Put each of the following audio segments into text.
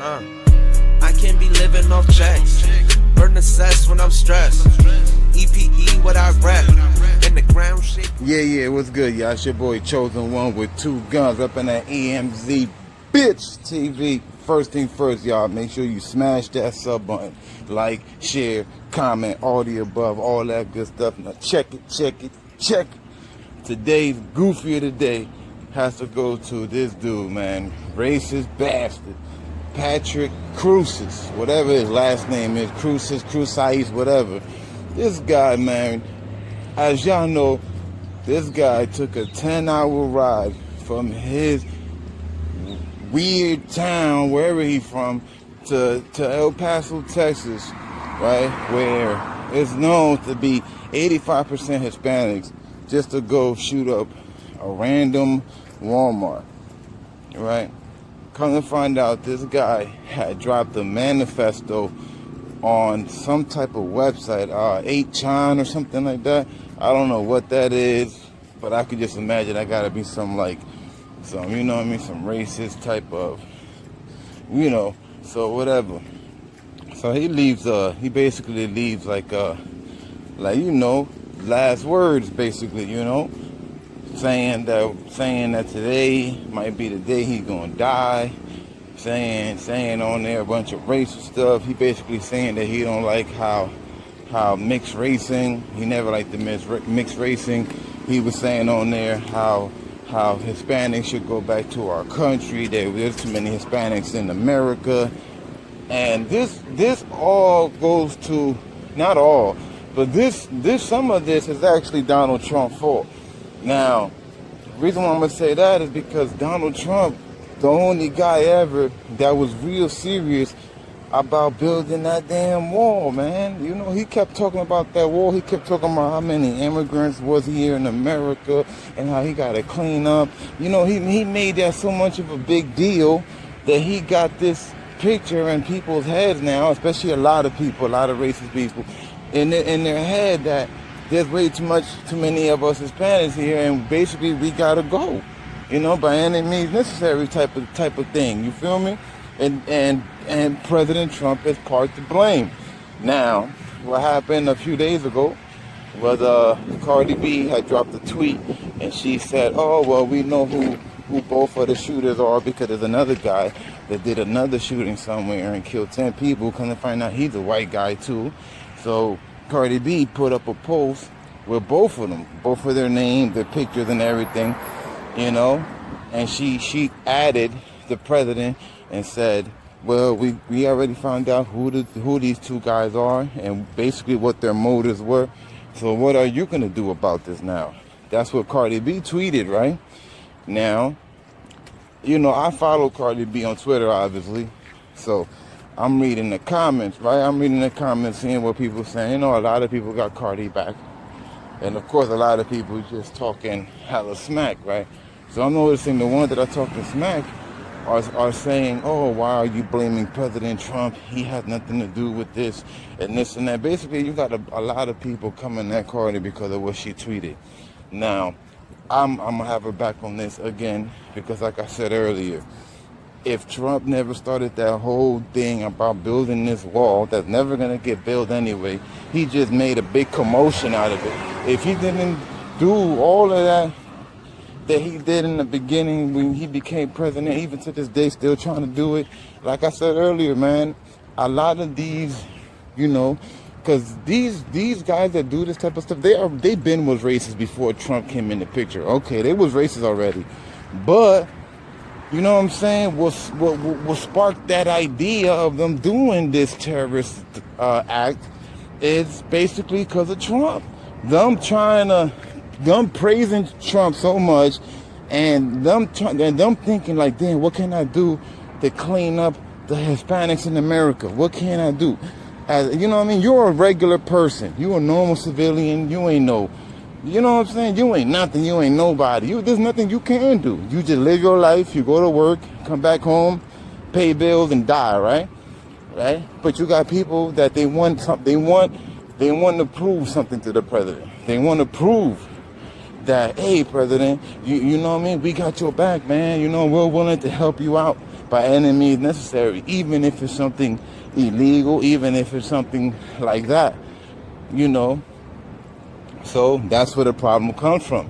I can't be living off checks. Burn the cess when I'm stressed. EPE what I rap. In the ground shit. Yeah, what's good, y'all? It's your boy Chosen One with two guns up in that EmZ Bitch TV. First thing first, y'all, make sure you smash that sub button. Like, share, comment, all the above, all that good stuff. Now check it. Today's goofy of the day has to go to this dude, man. Racist bastard. Patrick Crusius, whatever his last name is, Crusius, whatever. This guy, man, as y'all know, this guy took a 10-hour ride from his weird town, wherever he's from, to El Paso, Texas, right, where it's known to be 85% Hispanics, just to go shoot up a random Walmart, right? Come to find out, this guy had dropped a manifesto on some type of website, 8chan or something like that. I don't know what that is, but I could just imagine that gotta be some, you know what I mean, some racist type of, so whatever. So he leaves, he basically leaves last words, basically, saying that today might be the day he's gonna die, saying on there a bunch of racist stuff. He basically saying that he don't like how mixed racing. He never liked the mixed racing. He was saying on there how Hispanics should go back to our country. There's too many Hispanics in America, and this all goes to, not all, but this some of this is actually Donald Trump's fault. Now, the reason why I'm going to say that is because Donald Trump, the only guy ever that was real serious about building that damn wall, man. He kept talking about that wall. He kept talking about how many immigrants was here in America and how he got to clean up. He made that so much of a big deal that he got this picture in people's heads now, especially a lot of racist people, in their head that there's way too many of us Hispanics here, and basically we gotta go, by any means necessary type of thing. You feel me? And President Trump is part to blame. Now, what happened a few days ago was Cardi B had dropped a tweet, and she said, "Oh well, we know who both of the shooters are, because there's another guy that did another shooting somewhere and killed 10 people. Come to find out he's a white guy too." So Cardi B put up a post with both of them, both of their names, their pictures and everything, and she added the president and said, well, we already found out who these two guys are and basically what their motives were. So what are you going to do about this now? That's what Cardi B tweeted, right? Now, I follow Cardi B on Twitter, obviously, so I'm reading the comments, right? I'm reading the comments, seeing what people are saying. A lot of people got Cardi back. And of course, a lot of people just talking hella smack, right? So I'm noticing the ones that are talking smack are saying, oh, why are you blaming President Trump? He has nothing to do with this and this and that. Basically, you got a lot of people coming at Cardi because of what she tweeted. Now, I'm going to have her back on this again because, like I said earlier, if Trump never started that whole thing about building this wall that's never going to get built anyway, he just made a big commotion out of it. If he didn't do all of that he did in the beginning when he became president, even to this day still trying to do it, like I said earlier, man, a lot of these, because these guys that do this type of stuff, they been was racist before Trump came in the picture. Okay, they was racist already, but you know what I'm saying? What sparked that idea of them doing this terrorist act is basically because of Trump. Them praising Trump so much, and them thinking like, damn, what can I do to clean up the Hispanics in America? What can I do? You know what I mean? You're a regular person. You're a normal civilian. You ain't no. You know what I'm saying? You ain't nothing. You ain't nobody. There's nothing you can do. You just live your life. You go to work, come back home, pay bills, and die, right? Right? But you got people that they want to prove something to the president. They want to prove that, hey, President, you know what I mean? We got your back, man. You know, we're willing to help you out by any means necessary, even if it's something illegal, even if it's something like that, you know. So that's where the problem comes from.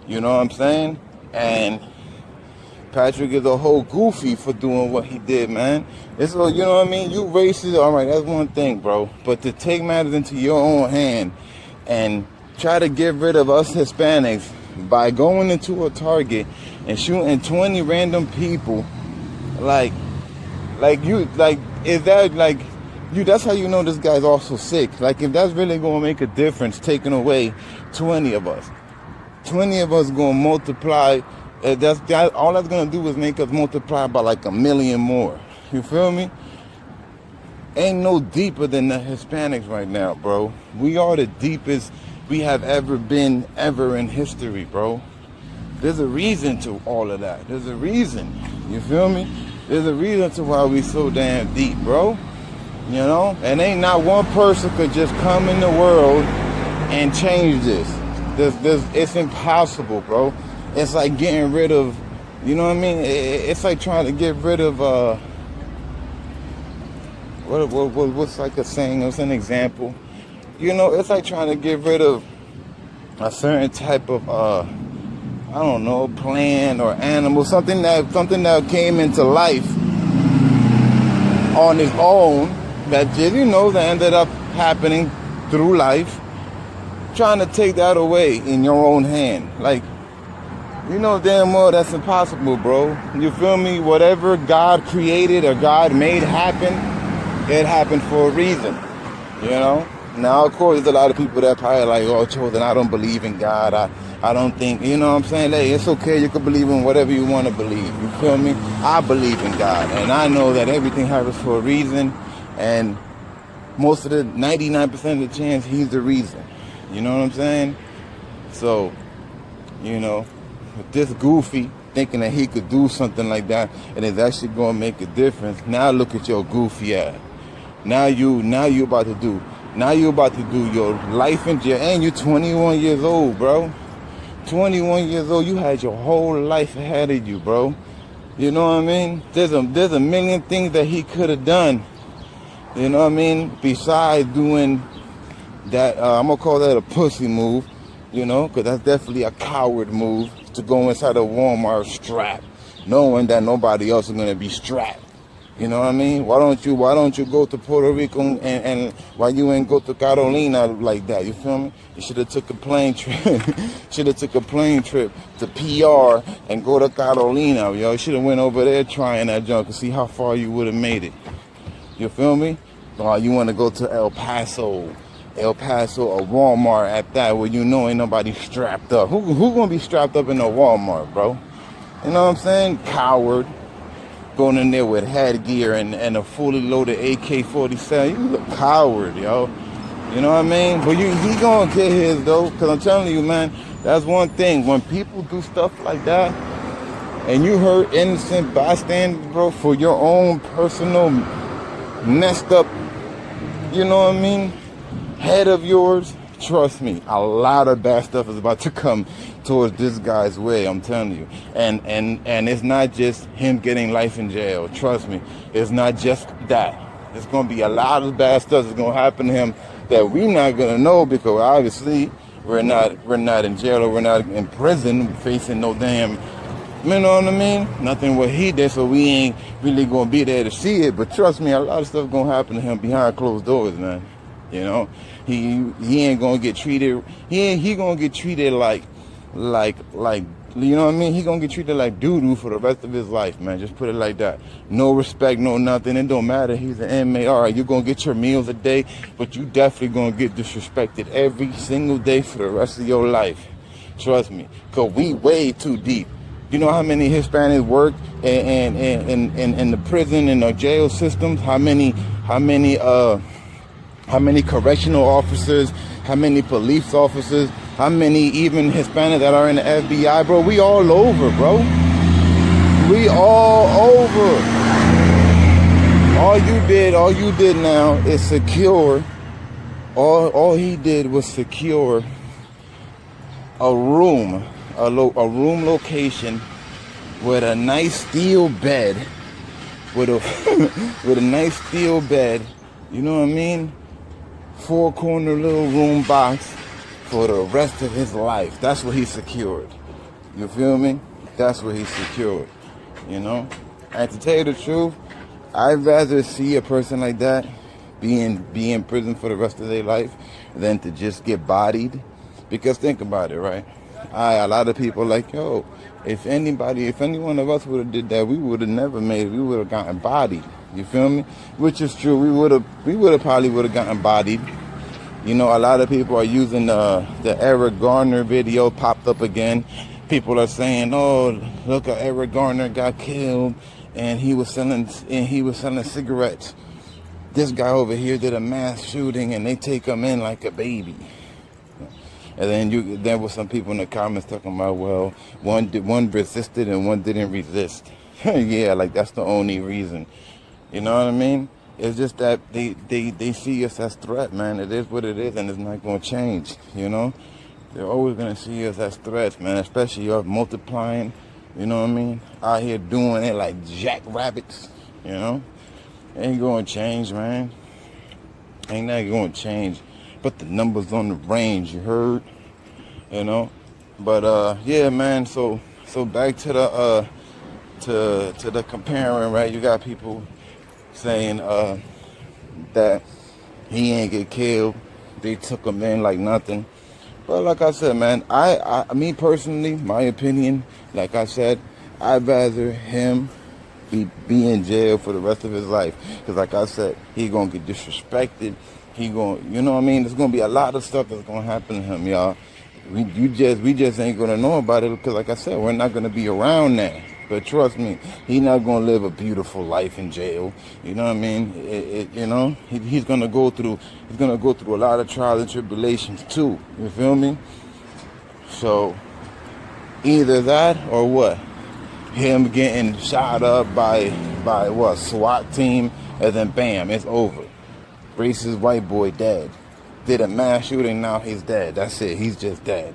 You know what I'm saying? And Patrick is a whole goofy for doing what he did, man. It's all, you know what I mean? You racist, all right, that's one thing, bro. But to take matters into your own hand and try to get rid of us Hispanics by going into a Target and shooting 20 random people, is that like you? That's how you know this guy's also sick. Like, if that's really gonna make a difference, taking away 20 of us gonna multiply. All that's gonna do is make us multiply by like 1 million more. You feel me? Ain't no deeper than the Hispanics right now, bro. We are the deepest we have ever been in history, bro. There's a reason to all of that. There's a reason. You feel me? There's a reason to why we so damn deep, bro. You know? And ain't not one person could just come in the world and change this. It's impossible, bro. It's like getting rid of, you know what I mean? It's like trying to get rid of, what's like a saying, what's an example? You know, it's like trying to get rid of a certain type of, I don't know, plant or animal, something that came into life on its own, that just, you know, that ended up happening through life, trying to take that away in your own hand. Like, you know damn well that's impossible, bro. You feel me? Whatever God created or God made happen, it happened for a reason, you know? Now, of course, there's a lot of people that probably like, oh, chosen, I don't believe in God. I don't think, you know what I'm saying? Hey, it's okay. You can believe in whatever you want to believe. You feel me? I believe in God. And I know that everything happens for a reason. And most of the 99% of the chance, he's the reason. You know what I'm saying? So, you know, with this goofy thinking that he could do something like that and it's actually going to make a difference. Now look at your goofy ass. Now you about to do your life in jail, and you're 21 years old, bro. 21 years old, you had your whole life ahead of you, bro. You know what I mean? There's a million things that he could have done, you know what I mean, besides doing that, I'm going to call that a pussy move, you know, because that's definitely a coward move to go inside a Walmart strapped, knowing that nobody else is going to be strapped. You know what I mean? Why don't you go to Puerto Rico and why you ain't go to Carolina like that? You feel me? You should have took a plane trip. To PR and go to Carolina, yo. You should have went over there trying that junk and see how far you would have made it. You feel me? Or you want to go to El Paso or Walmart at that, where you know ain't nobody strapped up. Who gonna be strapped up in a Walmart, bro? You know what I'm saying? Coward. Going in there with headgear and a fully loaded AK-47. You a coward, yo. You know what I mean? But he gonna get his, though. Because I'm telling you, man, that's one thing. When people do stuff like that, and you hurt innocent bystanders, bro, for your own personal messed up, you know what I mean, head of yours, trust me, a lot of bad stuff is about to come towards this guy's way, I'm telling you. And it's not just him getting life in jail. Trust me, it's not just that. There's going to be a lot of bad stuff that's going to happen to him that we're not going to know, because obviously we're not in jail or we're not in prison facing no damn, you know what I mean? Nothing what he did, so we ain't really going to be there to see it. But trust me, a lot of stuff going to happen to him behind closed doors, man. You know, he ain't gonna get treated. He gonna get treated like, you know what I mean? He gonna get treated like doo-doo for the rest of his life, man. Just put it like that. No respect, no nothing. It don't matter. He's an inmate. All right, you're gonna get your meals a day, but you definitely gonna get disrespected every single day for the rest of your life. Trust me, cause we way too deep. You know how many Hispanics work in the prison and the jail systems? How many correctional officers, how many police officers, how many even Hispanics that are in the FBI, bro? We all over, bro. We all over. All you did now is secure. All he did was secure a room, a room location with a nice steel bed, with a with a nice steel bed, you know what I mean? 4-corner little room box for the rest of his life. That's what he secured. You feel me? That's what he secured. You know? And to tell you the truth, I'd rather see a person like that be in prison for the rest of their life than to just get bodied. Because think about it, right? A lot of people like, yo, if any one of us would have did that, we would have never made it. We would have gotten bodied. You feel me? Which is true. We would have probably gotten bodied. You know, a lot of people are using the Eric Garner video popped up again. People are saying, "Oh, look, Eric Garner got killed, and he was selling cigarettes. This guy over here did a mass shooting, and they take him in like a baby." And then there were some people in the comments talking about, well, one resisted and one didn't resist. Yeah, like that's the only reason. You know what I mean? It's just that they see us as threat, man. It is what it is, and it's not going to change, you know? They're always going to see us as threats, man, especially us multiplying, you know what I mean? Out here doing it like jackrabbits, you know? Ain't going to change, man. Ain't that going to change. Put the numbers on the range, you heard? You know? But, yeah, man, so back to the comparing, right? You got people saying that he ain't get killed. They took him in like nothing. But like I said, man, me personally, my opinion, like I said, I'd rather him be in jail for the rest of his life. Because like I said, he gonna get disrespected. You know what I mean? There's gonna be a lot of stuff that's gonna happen to him, y'all. We just ain't gonna know about it because, like I said, we're not gonna be around there. But trust me, he's not gonna live a beautiful life in jail. You know what I mean? You know, he's gonna go through a lot of trials and tribulations too. You feel me? So either that or what? Him getting shot up by what, SWAT team, and then bam, it's over. Racist white boy dead. Did a mass shooting, now he's dead. That's it. He's just dead.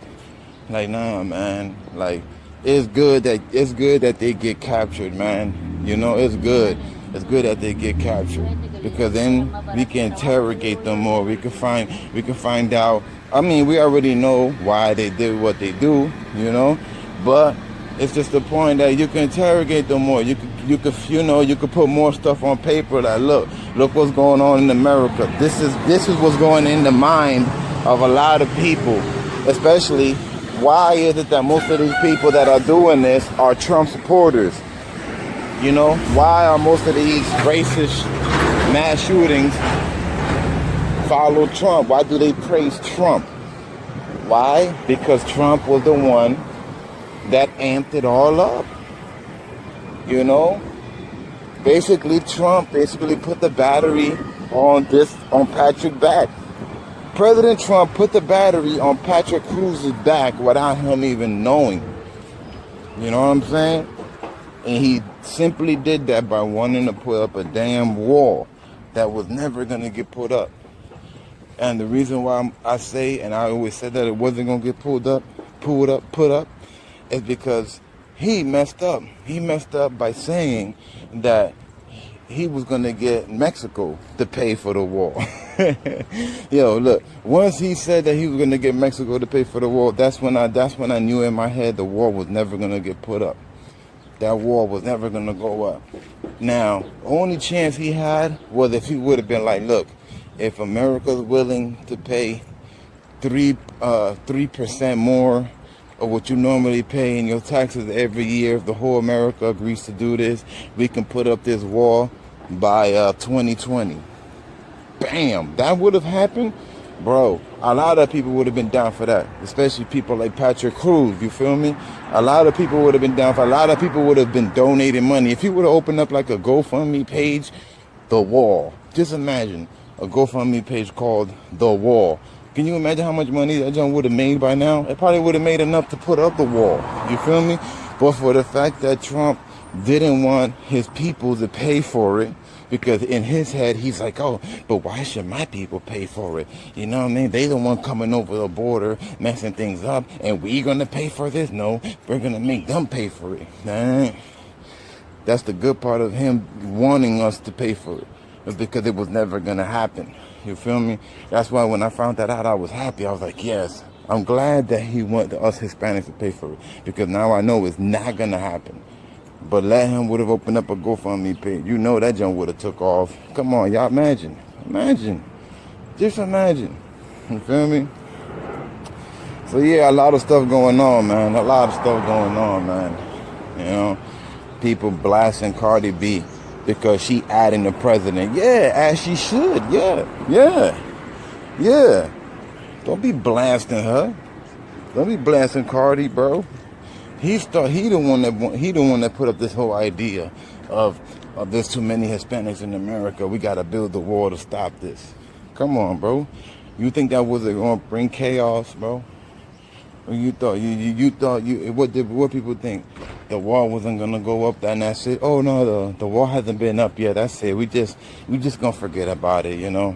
Like, nah, man. Like, it's good that they get captured, man. You know, it's good. It's good that they get captured because then we can interrogate them more. We can find out. I mean, we already know why they did what they do, you know, but it's just the point that you can interrogate them more. You could put more stuff on paper. Like, look what's going on in America. This is what's going in the mind of a lot of people, especially. Why is it that most of these people that are doing this are Trump supporters? You know, why are most of these racist mass shootings follow Trump? Why do they praise Trump? Why? Because Trump was the one that amped it all up. You know? Basically, Trump put the battery on Patrick's back. President Trump put the battery on Patrick Crusius' back without him even knowing. You know what I'm saying? And he simply did that by wanting to put up a damn wall that was never going to get put up. And the reason why I say, and I always said that it wasn't going to get put up, is because he messed up. He messed up by saying that he was going to get Mexico to pay for the wall. Yo, look, once he said that he was going to get Mexico to pay for the wall, that's when I knew in my head the wall was never going to get put up. That wall was never going to go up. Now, only chance he had was if he would have been like, look, if America's willing to pay 3% more of what you normally pay in your taxes every year, if the whole America agrees to do this, we can put up this wall by 2020. Bam! That would have happened, bro. A lot of people would have been down for that, especially people like Patrick Crusius. You feel me? A lot of people would have been down for. A lot of people would have been donating money if he would have opened up like a GoFundMe page, The Wall. Just imagine a GoFundMe page called The Wall. Can you imagine how much money that John would have made by now? It probably would have made enough to put up the wall. You feel me? But for the fact that Trump didn't want his people to pay for it, Because in his head, he's like, oh, but why should my people pay for it? You know what I mean? They the one coming over the border, messing things up, and we gonna pay for this? No, we're gonna make them pay for it. Nah. That's the good part of him wanting us to pay for it, because it was never gonna happen. You feel me? That's why when I found that out, I was happy. I was like, yes, I'm glad that he wanted us Hispanics to pay for it, because now I know it's not gonna happen. But let him would have opened up a GoFundMe page. You know that junk would have took off. Come on, y'all, imagine. Just imagine. You feel me? So yeah, a lot of stuff going on, man. You know, people blasting Cardi B because she adding the president. Yeah, as she should. Yeah. Don't be blasting her. Don't be blasting Cardi, bro. He the one that put up this whole idea of there's too many Hispanics in America. We gotta build the wall to stop this. Come on, bro. You think that was gonna bring chaos, bro? Or you thought what people think? The wall wasn't gonna go up, and that's it. Oh no, the wall hasn't been up yet. That's it. We just gonna forget about it, you know.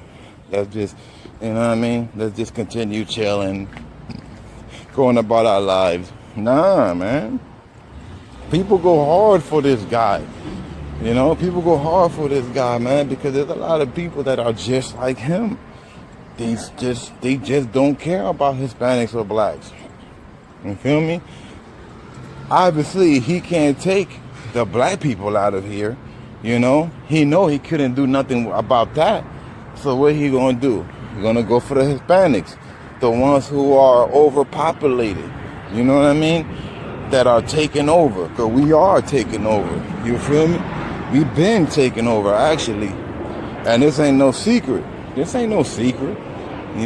Let's just, you know what I mean? Let's just continue chilling, going about our lives. Nah, man. People go hard for this guy. You know, people go hard for this guy, man, because there's a lot of people that are just like him. They just don't care about Hispanics or blacks. You feel me? Obviously, he can't take the black people out of here. You know, he couldn't do nothing about that. So what he gonna do? He's gonna go for the Hispanics, the ones who are overpopulated. You know what I mean? That are taking over. Because we are taking over. You feel me? We've been taking over, actually. And this ain't no secret. You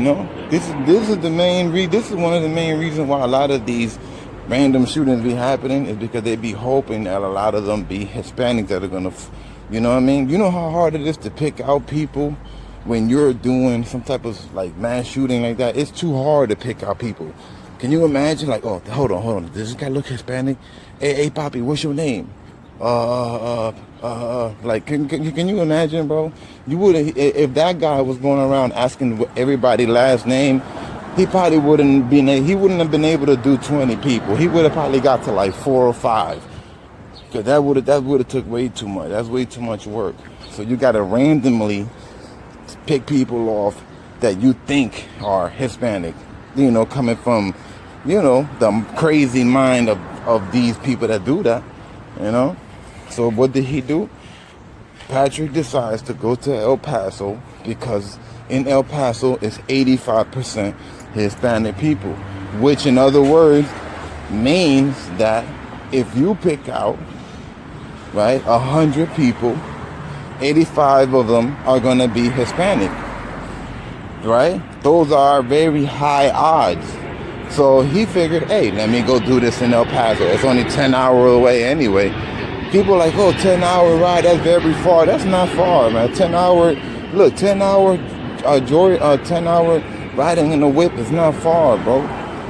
know? This is the main this is one of the main reasons why a lot of these random shootings be happening, is because they be hoping that a lot of them be Hispanics that are gonna, you know what I mean? You know how hard it is to pick out people when you're doing some type of like mass shooting like that? It's too hard to pick out people. Can you imagine, like, oh, hold on, does this guy look Hispanic? Hey, Poppy, what's your name? Like, can you imagine, bro? You would, if that guy was going around asking everybody last name, he probably wouldn't have been able to do 20 people. He would have probably got to like 4 or 5. Cause that would have took way too much. That's way too much work. So you got to randomly pick people off that you think are Hispanic, you know, coming from, you know, the crazy mind of these people that do that, you know. So what did he do? Patrick decides to go to El Paso, because in El Paso it's 85% Hispanic people, which in other words means that if you pick out, right, 100 people, 85 of them are going to be Hispanic, right? Those are very high odds. So he figured, hey, let me go do this in El Paso. It's only 10 hours away anyway. People are like, oh, 10-hour ride, that's very far. That's not far, man. 10 hour riding in a whip is not far, bro.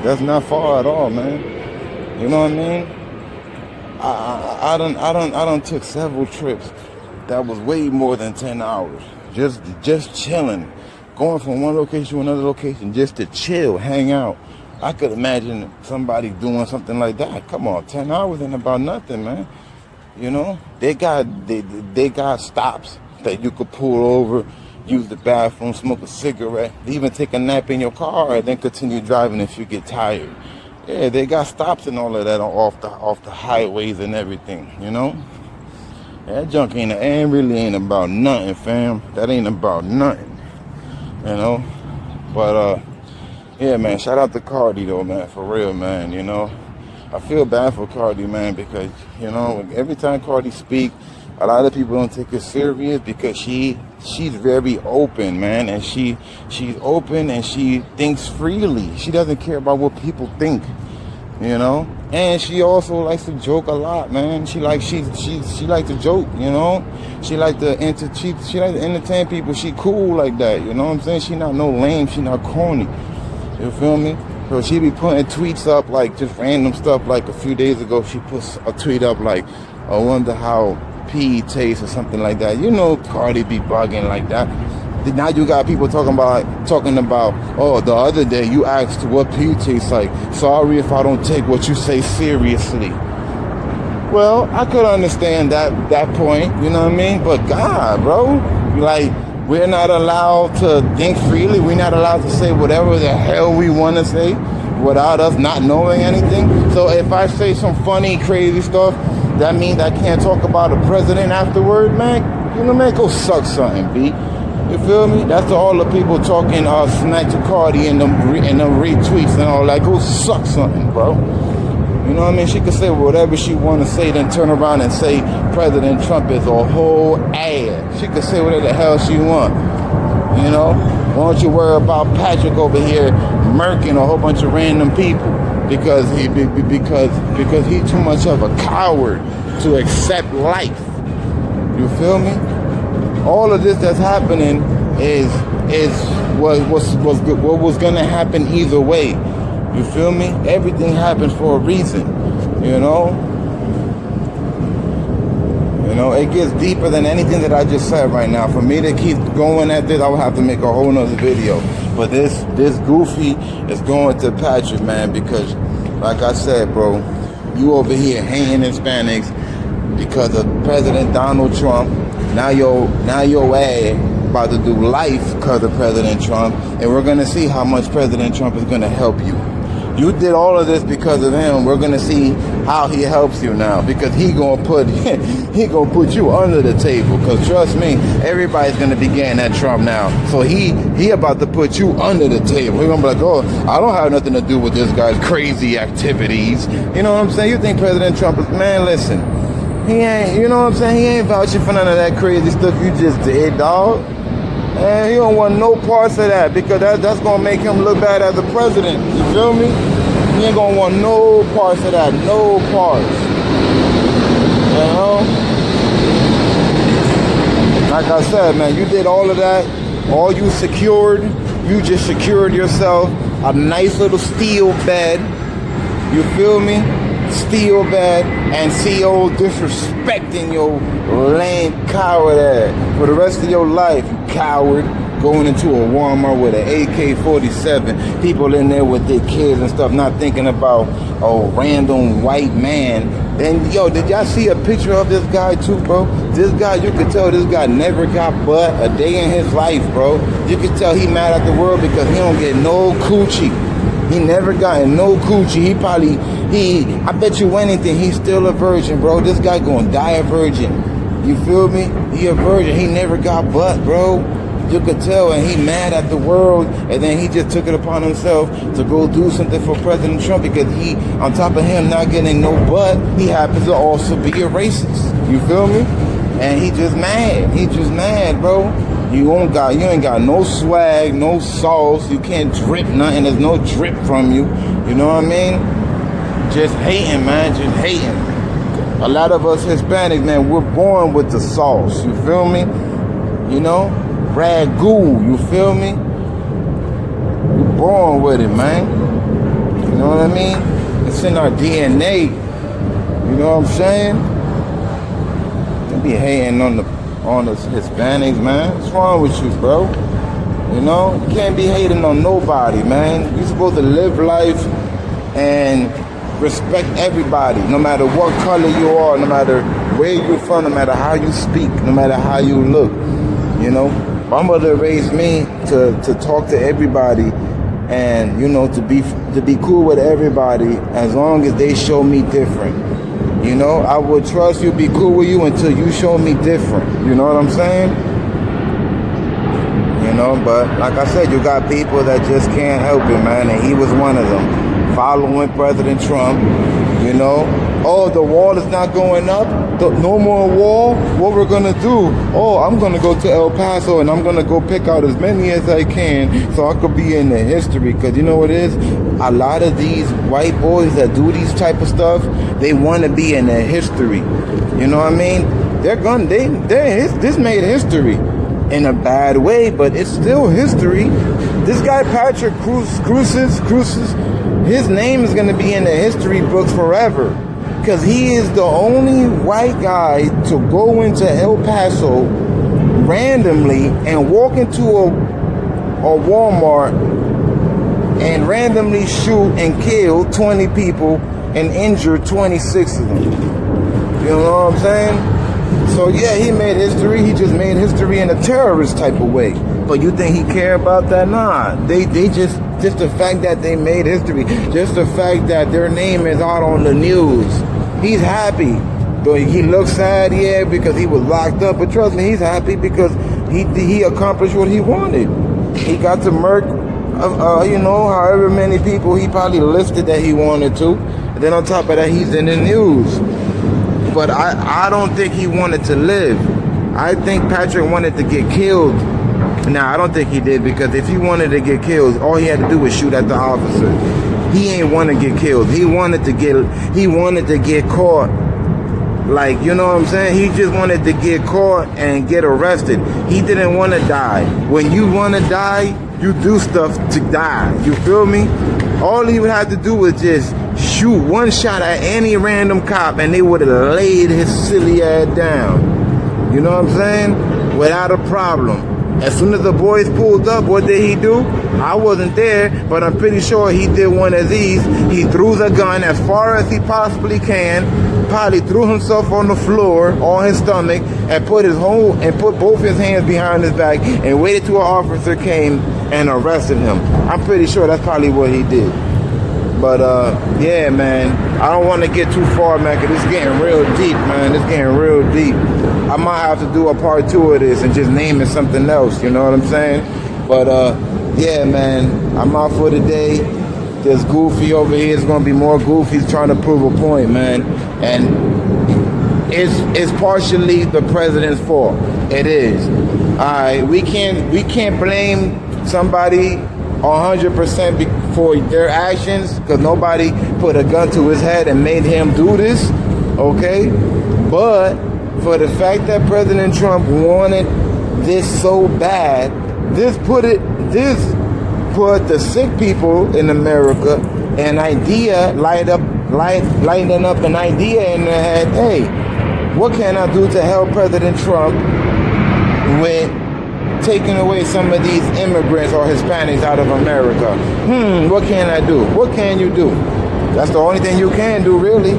That's not far at all, man. You know what I mean? I done took several trips that was way more than 10 hours. Just chilling. Going from one location to another location just to chill, hang out. I could imagine somebody doing something like that. Come on, 10 hours ain't about nothing, man. You know, they got stops that you could pull over, use the bathroom, smoke a cigarette, even take a nap in your car, and then continue driving if you get tired. Yeah, they got stops and all of that off the highways and everything. You know, that junk really ain't about nothing, fam. That ain't about nothing. You know, but yeah, man, shout out to Cardi though, man, for real, man. You know, I feel bad for Cardi, man, because, you know, every time Cardi speak, a lot of people don't take her serious, because she's very open, man, and she's open and she thinks freely. She doesn't care about what people think, you know. And she also likes to joke a lot, man. She likes to joke, you know. She like to entertain people. She cool like that, you know what I'm saying? She not no lame. She not corny. You feel me? So she be putting tweets up, like just random stuff. Like a few days ago, she put a tweet up like, I wonder how pee taste or something like that. You know Cardi be bugging like that. Now you got people talking about, oh, the other day you asked what pee tastes like. Sorry if I don't take what you say seriously. Well, I could understand that point, you know what I mean? But God, bro, like, we're not allowed to think freely. We're not allowed to say whatever the hell we want to say without us not knowing anything. So if I say some funny, crazy stuff, that means I can't talk about the president afterward, man. You know, man, go suck something, B. You feel me? That's to all the people talking smack to Cardi and them retweets and all that. Go suck something, bro. You know what I mean? She could say whatever she want to say, then turn around and say President Trump is a whole ass. She could say whatever the hell she want. You know? Why don't you worry about Patrick over here murking a whole bunch of random people because he's too much of a coward to accept life. You feel me? All of this that's happening is what was gonna happen either way. You feel me? Everything happens for a reason. You know? You know, it gets deeper than anything that I just said right now. For me to keep going at this, I would have to make a whole nother video. But this goofy is going to Patrick, man, because like I said, bro, you over here hating Hispanics because of President Donald Trump. Now your ass about to do life because of President Trump, and we're gonna see how much President Trump is gonna help you. You did all of this because of him. We're gonna see how he helps you now, because he gonna put you under the table. Cause trust me, everybody's gonna be getting at Trump now. So he about to put you under the table. He's gonna be like, oh, I don't have nothing to do with this guy's crazy activities. You know what I'm saying? You think President Trump is, man? Listen. He ain't, you know what I'm saying? He ain't vouching for none of that crazy stuff you just did, dog. And he don't want no parts of that, because that's gonna make him look bad as a president. You feel me? He ain't gonna want no parts of that, no parts. You know? Like I said, man, you did all of that. All you just secured yourself a nice little steel bed. You feel me? Steel bed, and see old disrespecting your lame coward ass for the rest of your life, you coward, going into a Walmart with an AK-47, people in there with their kids and stuff, not thinking about a random white man. And yo, did y'all see a picture of this guy too, bro? This guy, you could tell this guy never got butt a day in his life, bro. You could tell he mad at the world because he don't get no coochie. He never gotten no coochie. I bet you anything, he's still a virgin, bro. This guy gonna die a virgin. You feel me? He a virgin. He never got butt, bro. You could tell, and he mad at the world, and then he just took it upon himself to go do something for President Trump, because he, on top of him not getting no butt, he happens to also be a racist. You feel me? And he just mad. He just mad, bro. You ain't got no swag, no sauce. You can't drip nothing. There's no drip from you. You know what I mean? Just hating, man. Just hating. A lot of us Hispanics, man, we're born with the sauce. You feel me? You know? Ragu. You feel me? We're born with it, man. You know what I mean? It's in our DNA. You know what I'm saying? Don't be hating on the Hispanics, man. What's wrong with you, bro? You know, you can't be hating on nobody, man. You're supposed to live life and respect everybody, no matter what color you are, no matter where you're from, no matter how you speak, no matter how you look. You know, my mother raised me to talk to everybody, and you know, to be cool with everybody as long as they show me different. You know, I would trust you, be cool with you until you show me different. You know what I'm saying? You know, but like I said, you got people that just can't help it, man. And he was one of them. Following President Trump, you know. Oh, the wall is not going up. No more wall. What we're going to do? Oh, I'm going to go to El Paso and I'm going to go pick out as many as I can so I could be in the history. Because you know what it is? A lot of these white boys that do these type of stuff, they want to be in the history. You know what I mean? This made history in a bad way, but it's still history. This guy, Patrick Crusius, his name is going to be in the history books forever. Because he is the only white guy to go into El Paso randomly and walk into a Walmart and randomly shoot and kill 20 people and injure 26 of them. You know what I'm saying? So yeah, he made history. He just made history in a terrorist type of way. But you think he care about that? Nah. They just the fact that they made history, just the fact that their name is out on the news. He's happy. But he looks sad, yeah, because he was locked up. But trust me, he's happy because he accomplished what he wanted. He got to murk, you know, however many people he probably listed that he wanted to. And then on top of that, he's in the news. But I don't think he wanted to live. I think Patrick wanted to get killed. Now, I don't think he did, because if he wanted to get killed, all he had to do was shoot at the officer. He ain't want to get killed. He wanted to get caught. Like, you know what I'm saying? He just wanted to get caught and get arrested. He didn't want to die. When you want to die, you do stuff to die. You feel me? All he would have to do was just shoot one shot at any random cop and they would have laid his silly ass down. You know what I'm saying? Without a problem. As soon as the boys pulled up, what did he do? I wasn't there, but I'm pretty sure he did one of these. He threw the gun as far as he possibly can, probably threw himself on the floor, on his stomach, and put both his hands behind his back and waited till an officer came and arrested him. I'm pretty sure that's probably what he did. But yeah, man, I don't want to get too far, man, because it's getting real deep, man. It's getting real deep. I might have to do a part 2 of this and just name it something else, you know what I'm saying? But yeah, man, I'm out for the day. There's Goofy over here. It's gonna be more Goofies trying to prove a point, man. And it's partially the president's fault. It is. Alright, we can't blame somebody 100% for their actions, because nobody put a gun to his head and made him do this, okay? But for the fact that President Trump wanted this so bad, this put the sick people in America an idea, lighting up an idea in their head. Hey, what can I do to help President Trump with taking away some of these immigrants or Hispanics out of America? What can I do? What can you do? That's the only thing you can do, really.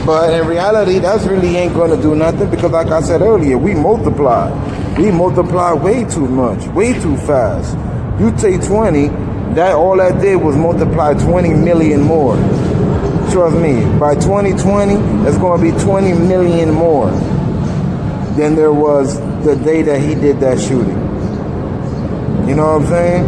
But in reality, that's really ain't going to do nothing, because like I said earlier, we multiply. We multiply way too much, way too fast. You take 20, all that did was multiply 20 million more. Trust me, by 2020, it's going to be 20 million more than there was the day that he did that shooting. You know what I'm saying?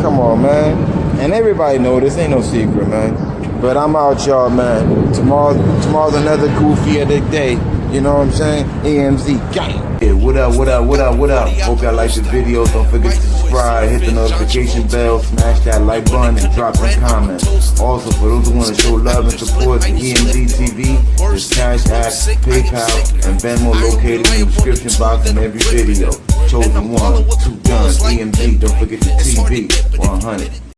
Come on, man. And everybody know this, ain't no secret, man. But I'm out, y'all, man. Tomorrow's another Goofy of the day. You know what I'm saying? EmZ gang. Yeah, what up? Hope y'all like the video. Don't forget to subscribe, hit the notification bell, smash that like button, and drop some comments. Also, for those who want to show love and support the EmZ TV, there's Cash App, PayPal, and Venmo located in the description box in every video. Chosen one, 2 guns, EmZ. Don't forget the TV 100.